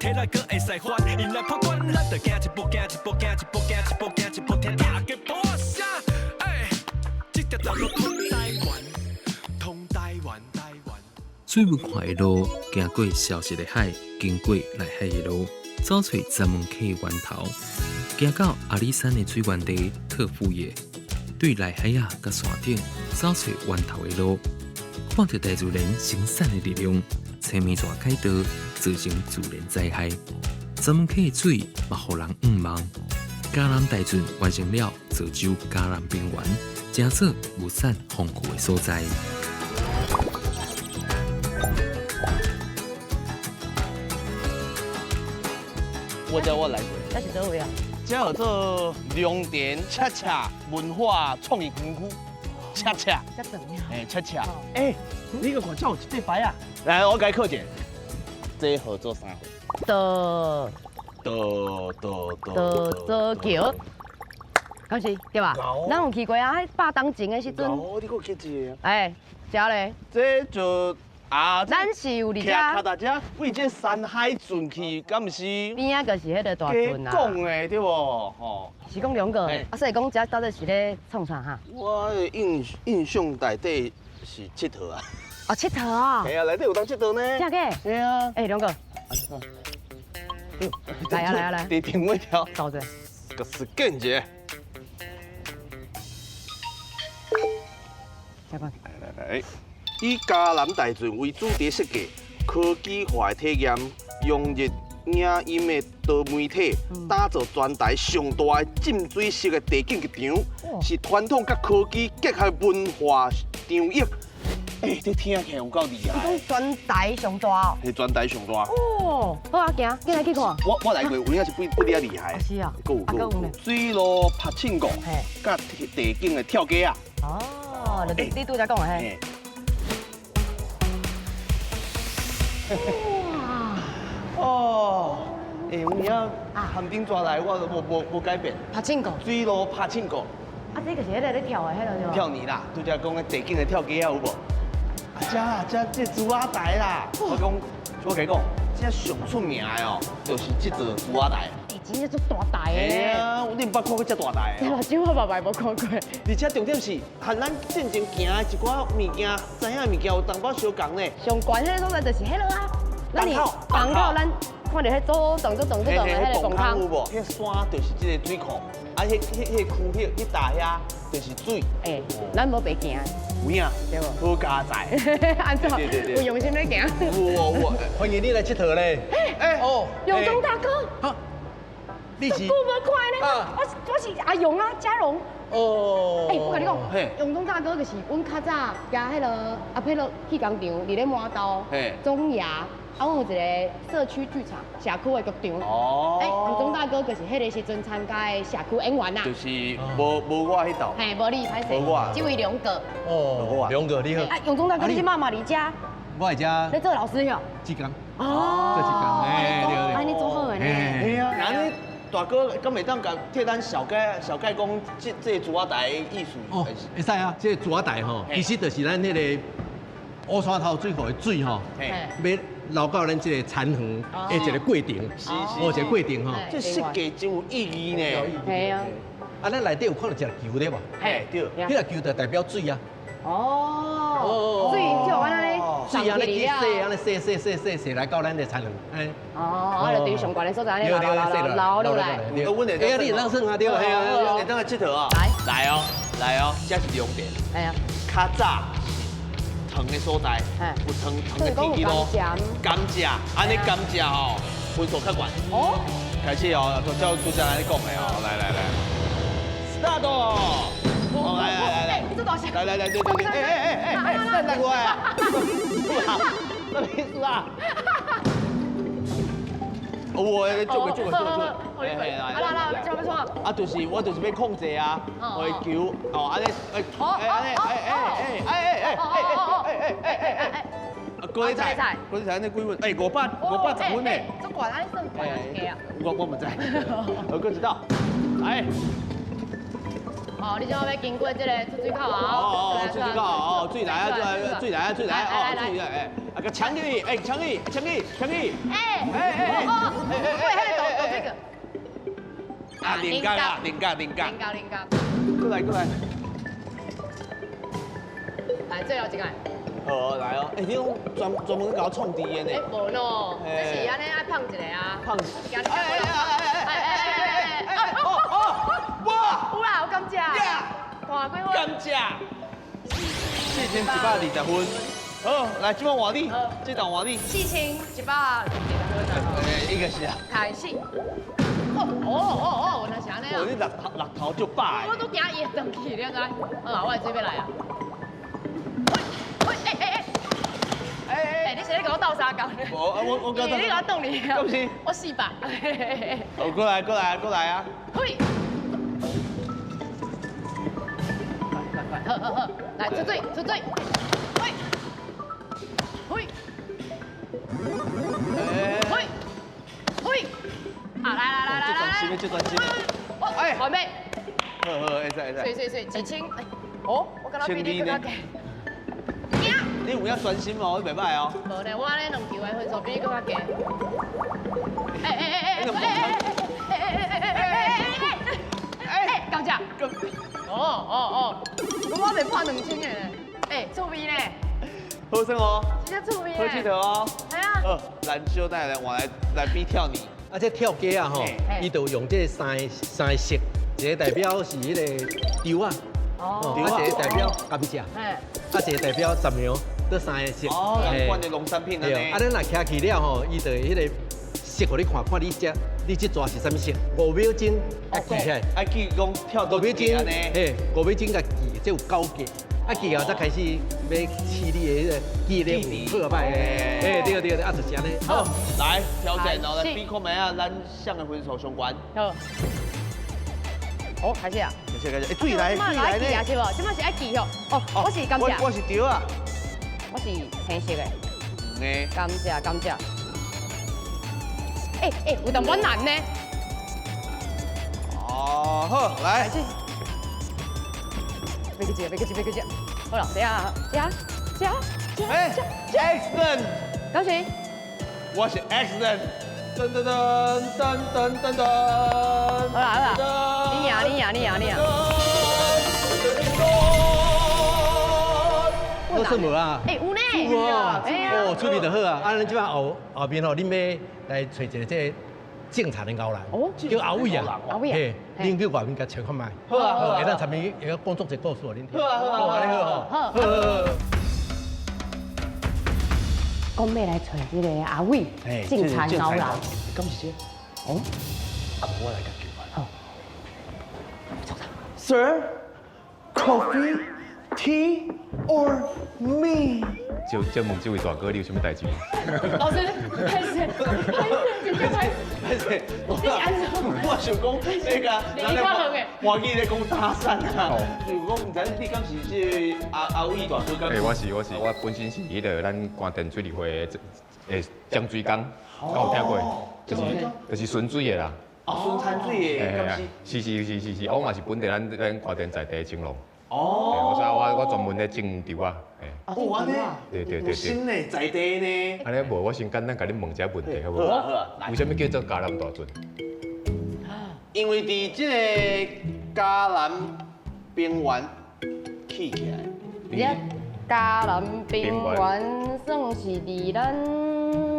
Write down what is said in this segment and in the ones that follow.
起来搁会使翻，因来破关，咱着行一步，行一步，行一步，行一步，行一步，听大家播声，哎，这条道路通台湾，通台湾，台湾。水文化的路，行过消失的海，经过内海的路，找找专门客源头，行到阿里山的水源地特富野，对内海啊甲山顶找找源头的路，看到大自然生产的力量，青面蛇解刀，造成自然灾害。专门客的水嘛，互人茫。嘉南大圳完成了漳州嘉南平原，正做物产丰富的所在。我来过，这是倒位啊？这叫做龙田恰恰文化创意园区，恰恰，这长呀？恰恰，你个看这有一对牌啊！来，我甲你考一下，这号做啥号？倒桥，敢是对吧？咱有去过啊，迄8当前的时阵。你给我记一个。这咧？这就咱是有伫徛遮。大家为这山海圳去，敢毋是？边仔就是迄个大圳啊。讲的对无？吼。是讲两个，所以讲这到底是咧创啥哈？我的印象内底是佚佗啊。佚佗啊？系啊，内底有当佚佗呢。真个？系啊。两个。来啊！地定位条。走着。个是更节。再讲。来，以嘉南大圳为主题设计，科技化的体验，融入影音的多媒体，打造全台上大的浸水式的地景剧场，是传统甲科技结合文化场域。这听起来有够厉害。你讲全台上大哦？是全台上大。哦，好啊，行，你来去看。我来过，有影是不哩厉害。是啊。有水路拍庆国，甲地景的跳街啊。哦，你拄才讲的嘿。哇！哦，有影含顶抓来，我都无改变。拍庆国。水路拍庆国。啊，这个是迄个咧跳的，迄个对吧？跳泥啦，拄则讲的地景的跳街啊，有无？这竹仔台啦，我甲你讲，这上出名的哦，就是这座竹仔台。真正足大台的。系啊，你毋捌看过这大台的？目睭我嘛无看过。而且重点是，和咱进前行的一寡物件，知影的物件有淡薄相共呢。上悬迄个所在就是迄落啊，咱港口咱看到迄做动的迄个港口有无？迄山就是这个水库，迄区迄大遐就是水。咱无白行。有影，对无？好加载。安怎？有用心咧行。欢迎你来佚佗咧。永忠大哥。你是？久无看呢，我是阿勇啊，嘉荣。我跟你讲，永忠大哥就是阮较早加迄个迄个去工厂，伫咧满豆、中牙，阮有一个社区剧场社区的剧场。永忠大哥就是迄个时阵参加的社区演员啦。就是无我迄道。无你歹势。无我。这位梁哥。梁哥你好。永忠大哥，你即马嘛伫遮？我伫遮。咧做老师哟。志刚。做志刚。对。安尼做好的呢。嘿啊，那你大哥敢袂当替咱小解讲这竹仔台艺术？会使啊，这竹仔台吼，其实就是咱迄个乌山头水库的水吼，要流到咱这个田园的一个过程，一个过程吼。这设计真有意义呢。系啊。啊，咱内底有看到一个球对无？嘿，对。迄个球就代表水啊。水就安尼。水安尼去洗，安尼洗来到咱的田园。就对上悬的所在，安尼流落来。你当算下对啊，会当来佚佗啊。来哦，这是重点。哎呀，较早糖的所在，有糖的天气咯。甘蔗，安尼甘蔗吼，分数较悬。开始哦，照主持人来讲的哦，来 ，start。来，你做大声。来，对，难过啊，什么意思啊？我做个，来，做不错。啊，就是我就是要控制啊，我球安尼，高丽菜安尼几分？510分呢。这管安算管啊？我唔知，我搁知道，来。你今要经过这个出水口啊？出水口，水来啊，个抢去，抢去！啊，菱角啦，菱角。过来。来，最后一个。好，来哦。你用专门搞创敌的呢？无喏，这是安尼爱胖一个啊。胖。哇！有啦，有甘蔗。大几分？甘蔗。4120分。好，来，这帮换你，这档换你。4120分。一个是啊。开始。哦，原来是安尼啊。你六头就摆。我都惊伊会登去，了解？啊，我这边来啊。你是咧跟我斗相共？我刚才。你甲我动你啊？不是。我400。好，过来啊！嘿。快，来出水，嘿。啊，来，就专心。完美。好，会使。水，几清。哦，我刚刚比你更加强。你有要专心哦，袂歹哦。无呢，我咧2球的分数比你更加强。高价。哦，我袂破2000的。趣味呢。好生哦。真正趣味。好佚佗哦。系啊。咱小等下来比跳你。啊，这跳街啊吼，伊就用这三个色，一个代表是迄个丢啊，啊一个代表甘蔗，啊一个代表杂苗，这三个色。哦，相关的农产品啊呢。啊，咱若徛去了吼，伊就迄个色，互你看你这抓是啥物色？5秒钟啊记起来。啊记讲跳5秒钟，呢。5秒钟甲记，这有高级。啊记后才开始要试你的迄个记忆力好歹。对，啊就是安尼。好，来挑战哦，来比看卖啊，咱项的分数相关。好。哦，开始啊。开始，水来呢？是无？即摆是爱记哦。哦，我是甘蔗。我是丢啊。我是青色的。甘蔗。有淡薄难呢。哦，好，来。别个接。好了，加。excellent。恭喜。我是 excellent。噔。好啦，你赢。好算无啊？有呢。哦，处理得好啊！啊，咱即摆后面吼，恁要来找一个这正常的牛人，叫阿伟啊。嘿，恁去外面甲找看卖。好啊。下咱前面会个工作者故事恁听。好啊。安尼好。好。讲要来找这个阿伟，正常牛人。咁是哦。啊，我来甲叫他。好。Sir, coffee, tea, or me？ 就问这位大哥，你有什么代志？老师，开始，我想讲那个，华语咧讲搭讪啊，就讲唔知你敢是这阿伟大哥？我是，我本身是迄个咱关电水利会的江水工，有听过？就是纯水的啦。纯产水的，敢是，我嘛是本地咱关电在地蒸笼。哦。我专门咧种稻啊。哦，安尼。对。新嘞，在地呢。安尼无，我先简单甲你问一下问题，好无？好。为什么叫做嘉南大圳？因为伫这个嘉南平原起起来。嘉南平原算是伫咱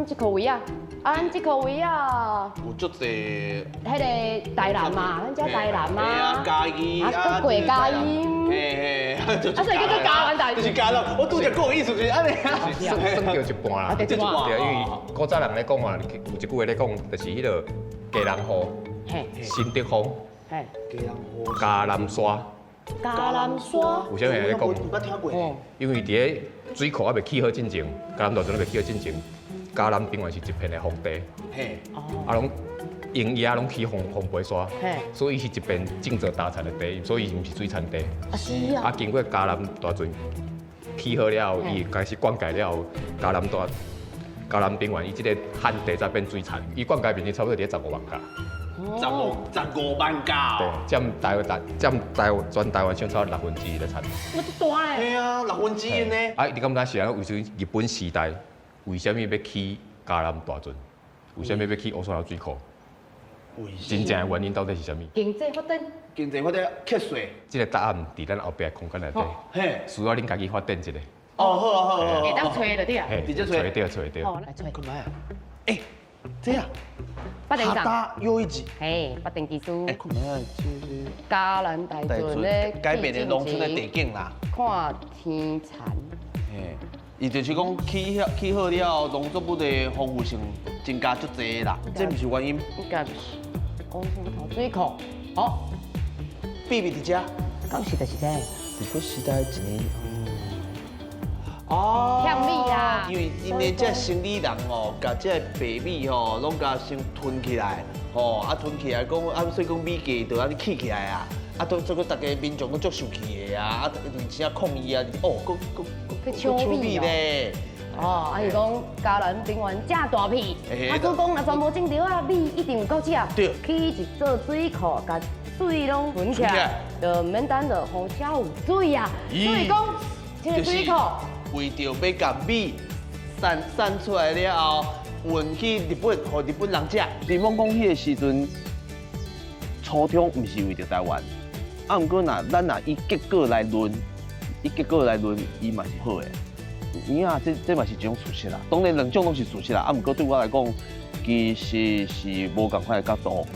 这块位啊，咱这块位啊。有足侪。迄个台南嘛，咱遮台南嘛。嘉义啊，过嘉义。嘿，啊，所以叫做嘉南大圳。就是嘉南，我拄则讲意思就是安尼啊。算叫一半啦，一半。对，因为古早人咧讲话，有一句话咧讲，就是迄个嘉南河、新德风、嘉南沙。嘉南沙。有啥物咧讲？捌听过。因为伫咧水库还未起好之前，嘉南大圳还未起好之前，嘉南平原是一片的荒地。嘿。啊，拢用叶拢起红白沙，所以是一片种植大产的地，所以伊毋是水产地。啊是啊。啊，经过嘉南大圳起好了后，伊开始灌溉了后，嘉南平原伊即个旱地才变水产，伊灌溉面积差不多伫15万甲。15万甲。对，占全台湾省超1/6的产。我都大嘞。嘿啊，1/6呢。啊，你敢知是安？为什么日本时代为什么要起嘉南大圳？为什么要起乌山寮水库？真正的原因到底是啥物？经济发展，经济发展瞌睡。这个答案伫咱后壁的空间内底，嘿，需要恁家己发展一下。哦，好啊，好啊，会当吹就对啊。嘿，直接找找得到，找得到。好，来吹。干嘛呀？哎，这样，八点档，大又一集。嘿，八点技术，干嘛呀？嘉南大圳咧改变的农村的地景啦。看天蚕。嘿，伊就是讲起好了，农作物的丰富性增加足济啦，这不是原因。应该不是。公司头水库，好，秘密伫遮。到时就是这。如果时代一年，哦，欠米啦因为这生理人哦，甲这白米吼，拢甲先囤起来，吼，啊囤起来讲，所以讲米价就安尼起起来啊，都这个大家民众都足受气的啊，而且抗议啊，哦，去抢米咧。哦，啊是讲嘉南平原正大片，啊，所以讲若全部种着啊，米一定有够吃。对，去一座水库，甲水拢囤起来，就免等着雨下有水啊。所以讲，这个水库为着要甲米散出来了后，运去日本，互日本人食。比方讲，迄个时阵，初衷毋是为着台湾，啊，毋过咱以结果来论，伊嘛是好的。影啊，这嘛是一种事实啦。当然，两种拢是事实啦。啊，毋过对我来讲，其实是无共款的角度。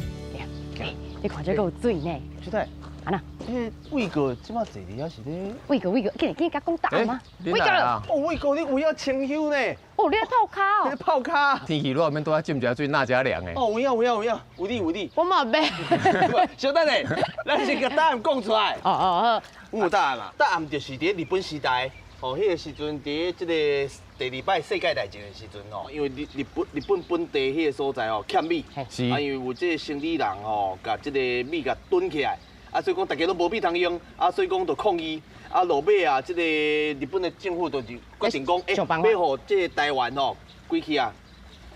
你看这个有水呢。出台。安那？伟哥，即马坐伫遐是咧？伟哥，今甲讲大吗？伟哥，哦，伟哥，你为了清休呢？哦，你在泡脚哦。你泡脚。天气热，免多啊浸一下水，那才凉的。哦，有你。我嘛袂。小等下，咱先甲答案讲出来。哦，有答案嘛？答案就是伫日本时代。哦，迄个时阵，伫即个第二摆世界大战的时阵哦，因为日本本地迄个所在哦欠米，是，啊因为有即个生理人哦，甲即个米甲囤起来，啊所以讲大家都无米通用，啊所以讲就抗议，啊落尾啊，即个日本的政府就是决定讲，要互即个台湾哦，归去啊，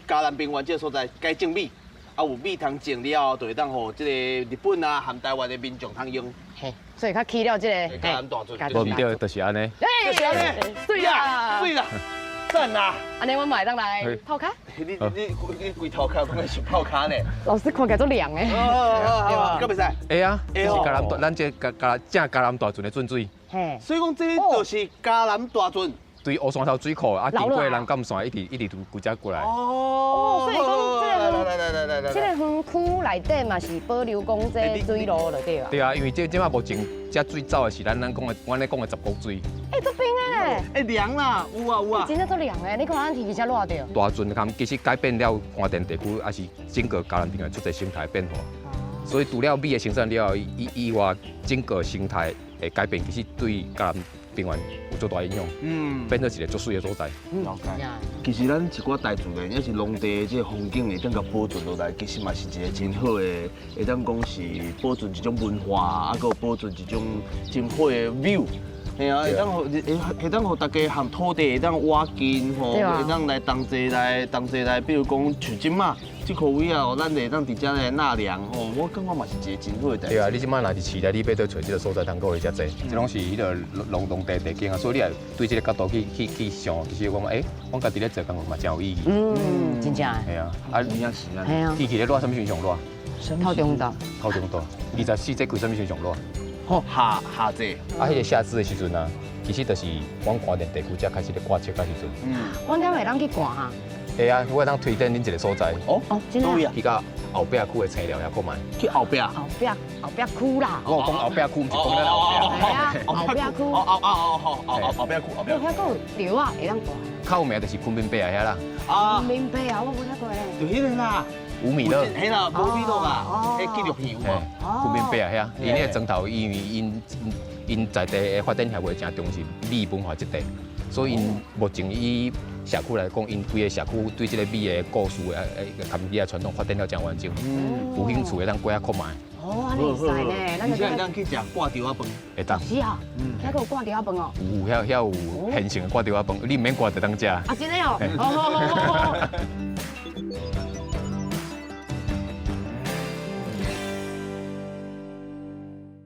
嘉南平原即个所在改种米，啊有米通种了后，就会当互即个日本啊含台湾的民众通用。嘿，所以较起了这个嘉南大圳。无唔对，就是安尼。就是安尼，水啦，水啦，赞啦！安尼我买当来泡脚。你规头壳讲的是泡脚呢？老师看起来都凉诶。好，咁袂使。会啊，是嘉南大，咱这正嘉南大圳的准水。嘿，所以讲这就是嘉南大圳。对乌山头水库啊，经过人干线，一直规只过来。哦，所以讲来，这个园区内底嘛是保留讲这水路了对吧？对啊，因为这马目前这水走的是咱讲的十国水。这冰诶！凉啦，有啊。真正足凉诶，你看咱天气才热着。大圳他们其实改变了花莲地区，也是整个嘉南平原出一生态变化。所以除了米的生产了以外，整个生态的改变，其实对嘉南平原有足大影响。变做一个足水的所在。了解。其实咱一寡大自然，也是农地这风景会当甲保存落来，其实嘛是一个真好的，会当讲是保存一种文化，啊，个保存一种真好的 view。嘿啊，会当互大家含土地会当挖近吼，会当来同齐来，比如讲像即马这块位啊，咱会当伫遮来纳凉吼，我感觉嘛是一个真好的代志。对啊，你即马若是市内，你要倒找这个所在通过会遮济，这拢是迄个农地地景啊，所以你也对这个角度去想，其实我讲我家己咧做工嘛真有意义。真正系啊，啊你也是啊。系啊。天气咧热，什么时阵上热？头中岛。头中岛，24节季什么时阵上热？夏季。啊，迄个夏至的时阵啊，其实就是阮花莲地区才开始咧刮切的时阵。阮敢会当去刮哈？会啊，我会当推荐恁一个所在。哦，真的。去到后壁区的青寮遐看卖。去后壁。后壁区啦。我讲后壁区，唔是讲咱后壁。系啊，后壁区。后壁区。我遐个寮啊，会当刮。较有名就是昆明北啊遐啦。昆明北啊，我冇睇过咧。就迄个啦。5米乐，嘿啦，5米乐啊，迄纪录片有无？昆明北啊遐，因迄个砖头，因为因在地的发展协会正重视米文化这块，所以因目前以社区来讲，因规个社区对这个米的故事含米的传统发展了真完整，有兴趣的咱过来看卖。哦，安尼会使呢，咱就会当去食挂条仔饭。会当。是啊，遐个有挂条仔饭哦。有遐有现成的挂条仔饭，你唔免挂就当食。啊，真的哦。好。